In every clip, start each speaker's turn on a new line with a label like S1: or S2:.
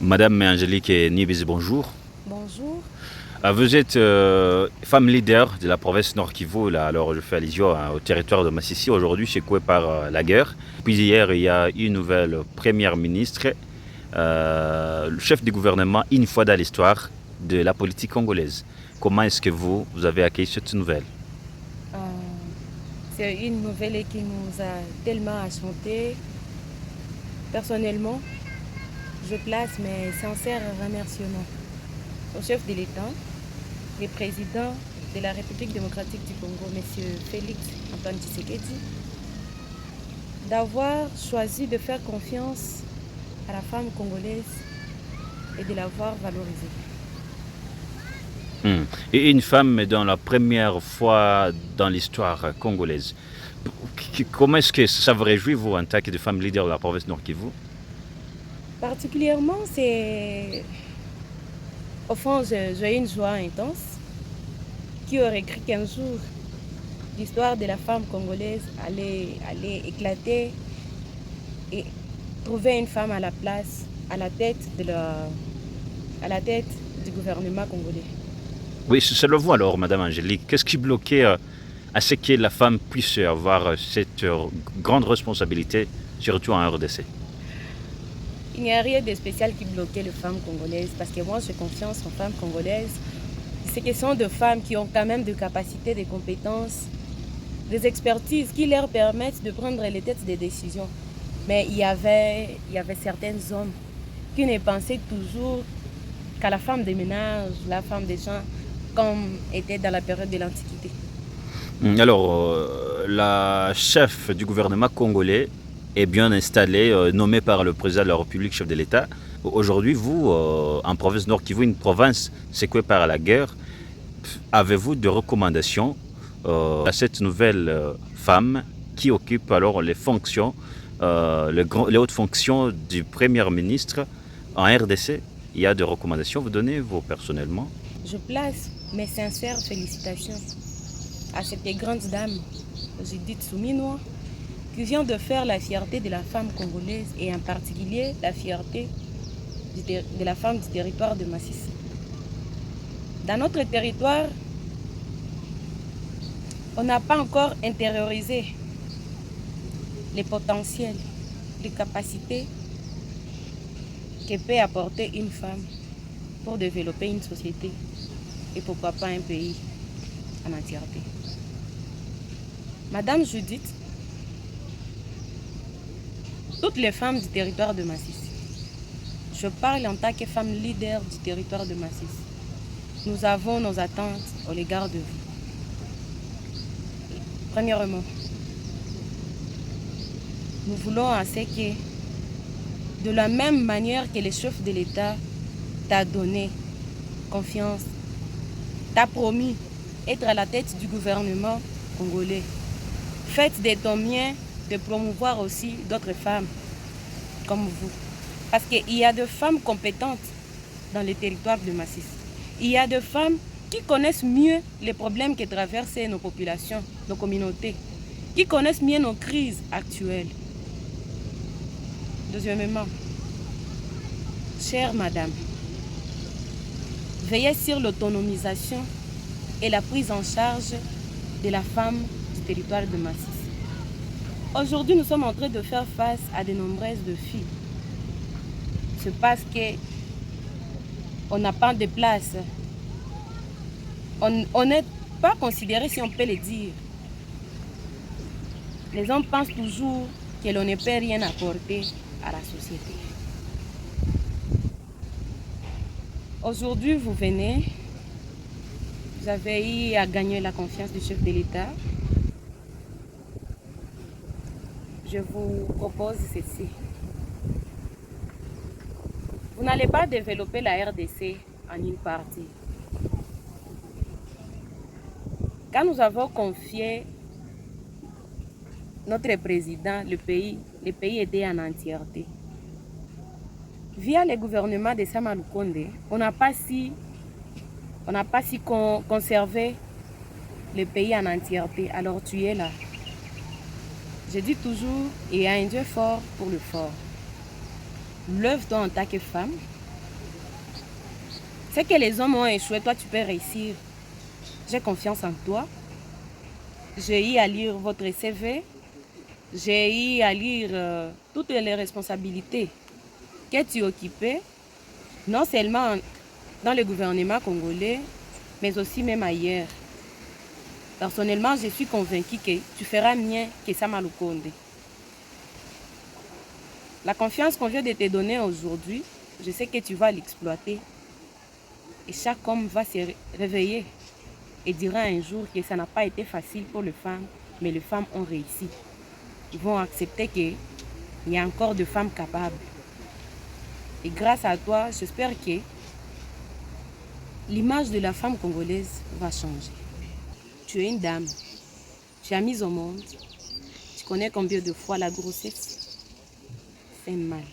S1: Madame Angélique Nibizi, bonjour.
S2: Bonjour.
S1: Vous êtes femme leader de la province Nord Kivu. Là, alors je fais allusion au territoire de Massissi, aujourd'hui secoué par la guerre. Puis hier, il y a une nouvelle première ministre, le chef du gouvernement, une fois dans l'histoire de la politique congolaise. Comment est-ce que vous avez accueilli cette nouvelle?
S2: Euh, c'est une nouvelle qui nous a tellement enchantés. Personnellement, je place mes sincères remerciements au chef de l'État, le président de la République démocratique du Congo, M. Félix Antoine Tshisekedi, d'avoir choisi de faire confiance à la femme congolaise et de l'avoir valorisée.
S1: Et une femme dans la première fois dans l'histoire congolaise. Comment est-ce que ça vous réjouit, vous, en tant que femme leader de la province Nord Kivu?
S2: Particulièrement, au fond, j'ai une joie intense qui aurait cru qu'un jour, l'histoire de la femme congolaise allait éclater et trouver une femme à la place, à la tête du gouvernement congolais.
S1: Oui, selon vous alors, Madame Angélique, qu'est-ce qui bloquait à ce que la femme puisse avoir cette grande responsabilité, surtout en RDC?
S2: Il n'y a rien de spécial qui bloquait les femmes congolaises parce que moi, j'ai confiance en femmes congolaises. C'est que ce sont des femmes qui ont quand même des capacités, des compétences, des expertises qui leur permettent de prendre les têtes des décisions. Mais il y avait certains hommes qui ne pensaient toujours qu'à la femme des ménages, la femme des gens, comme était dans la période de l'Antiquité.
S1: Alors, la chef du gouvernement congolais est bien installée, nommée par le président de la République, chef de l'État. Aujourd'hui, vous, en province Nord Kivu, une province secouée par la guerre, avez-vous des recommandations à cette nouvelle femme qui occupe alors les fonctions, les hautes fonctions du Premier ministre en RDC? Il y a des recommandations, vous donnez, vous, personnellement?
S2: Je place mes sincères félicitations à cette grande dame, Judith Souminois, qui vient de faire la fierté de la femme congolaise et en particulier la fierté de la femme du territoire de Massissi. Dans notre territoire, on n'a pas encore intériorisé les potentiels, les capacités que peut apporter une femme pour développer une société et pourquoi pas un pays en entièreté. Madame Judith, toutes les femmes du territoire de Massissi, je parle en tant que femme leader du territoire de Massissi, nous avons nos attentes au l'égard de vous. Premièrement, nous voulons à ce que, de la même manière que le chef de l'État t'a donné confiance, t'a promis être à la tête du gouvernement congolais, faites de ton mieux de promouvoir aussi d'autres femmes comme vous. Parce qu'il y a des femmes compétentes dans les territoires de Massissi. Il y a des femmes qui connaissent mieux les problèmes que traversent nos populations, nos communautés, qui connaissent mieux nos crises actuelles. Deuxièmement, chère madame, veillez sur l'autonomisation et la prise en charge de la femme du territoire de Massissi. Aujourd'hui, nous sommes en train de faire face à de nombreuses défis. C'est parce qu'on n'a pas de place. On n'est pas considéré, si on peut le dire. Les hommes pensent toujours que l'on ne peut rien apporter à la société. Aujourd'hui, vous venez, vous avez eu à gagner la confiance du chef de l'État. Je vous propose ceci. Vous n'allez pas développer la RDC en une partie. Quand nous avons confié notre président, le pays était en entièreté. Via le gouvernement de Sama Lukonde, on n'a pas si conservé le pays en entièreté. Alors tu es là. Je dis toujours, il y a un Dieu fort pour le fort. Lève-toi en tant que femme, C'est que les hommes ont échoué, toi tu peux réussir. J'ai confiance en toi. J'ai eu à lire votre CV. J'ai eu à lire toutes les responsabilités que tu occupais, non seulement dans le gouvernement congolais, mais aussi même ailleurs. Personnellement, je suis convaincue que tu feras mieux que Sama Lukonde. La confiance qu'on vient de te donner aujourd'hui, je sais que tu vas l'exploiter. Et chaque homme va se réveiller et dira un jour que ça n'a pas été facile pour les femmes, mais les femmes ont réussi. Ils vont accepter qu'il y a encore de femmes capables. Et grâce à toi, j'espère que l'image de la femme congolaise va changer. Tu es une dame, tu as mis au monde, tu connais combien de fois la grossesse fait mal.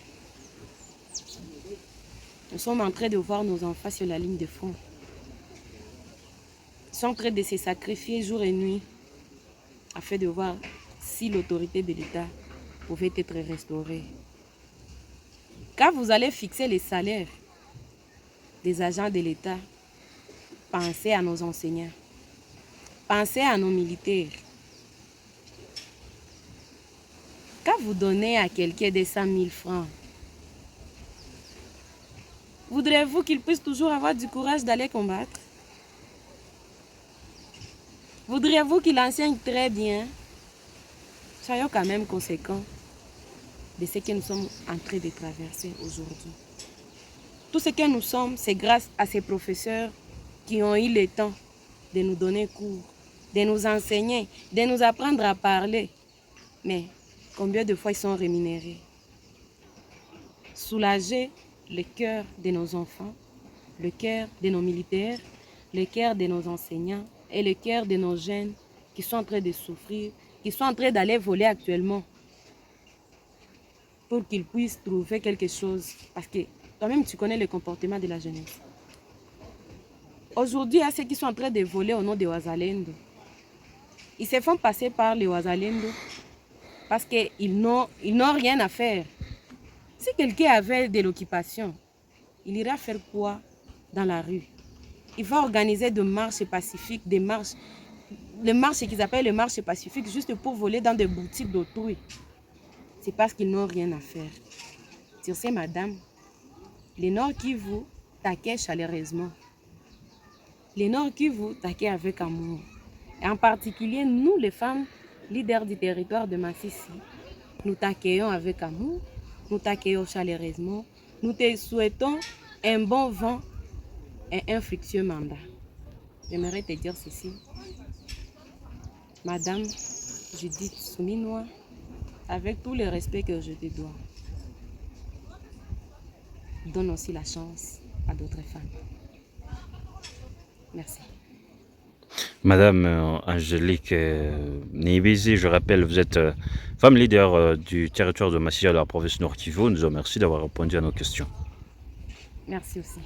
S2: Nous sommes en train de voir nos enfants sur la ligne de front. Ils sont en train de se sacrifier jour et nuit afin de voir si l'autorité de l'État pouvait être restaurée. Quand vous allez fixer les salaires des agents de l'État, pensez à nos enseignants, pensez à nos militaires. Quand vous donnez à quelqu'un des 100 000 francs, voudrez-vous qu'il puisse toujours avoir du courage d'aller combattre? Voudriez-vous qu'il enseigne très bien? Soyons quand même conséquents de ce que nous sommes en train de traverser aujourd'hui. Tout ce que nous sommes, c'est grâce à ces professeurs qui ont eu le temps de nous donner cours, de nous enseigner, de nous apprendre à parler. Mais combien de fois ils sont rémunérés? Soulager le cœur de nos enfants, le cœur de nos militaires, le cœur de nos enseignants et le cœur de nos jeunes qui sont en train de souffrir, qui sont en train d'aller voler actuellement pour qu'ils puissent trouver quelque chose. Parce que toi-même, tu connais le comportement de la jeunesse. Aujourd'hui, il y a ceux qui sont en train de voler au nom de Wazalendo. Ils se font passer par les Wazalendo parce qu'ils n'ont rien à faire. Si quelqu'un avait de l'occupation, il ira faire quoi dans la rue? Il va organiser des marches pacifiques, les marches qu'ils appellent les marches pacifiques, juste pour voler dans des boutiques d'autrui. C'est parce qu'ils n'ont rien à faire. Sur ces madame, les Nord Kivu t'accueillent chaleureusement. Les Nord Kivu t'accueillent avec amour. Et en particulier, nous, les femmes, leaders du territoire de Massissi, nous t'accueillons avec amour, nous t'accueillons chaleureusement, nous te souhaitons un bon vent et un fructueux mandat. J'aimerais te dire ceci. Madame Judith Souminois, avec tout le respect que je te dois, donne aussi la chance à d'autres femmes. Merci.
S1: Madame Angélique Niyibizi, je rappelle, vous êtes femme leader du territoire de Massissi à la province Nord Kivu. Nous vous remercions d'avoir répondu à nos questions.
S2: Merci aussi.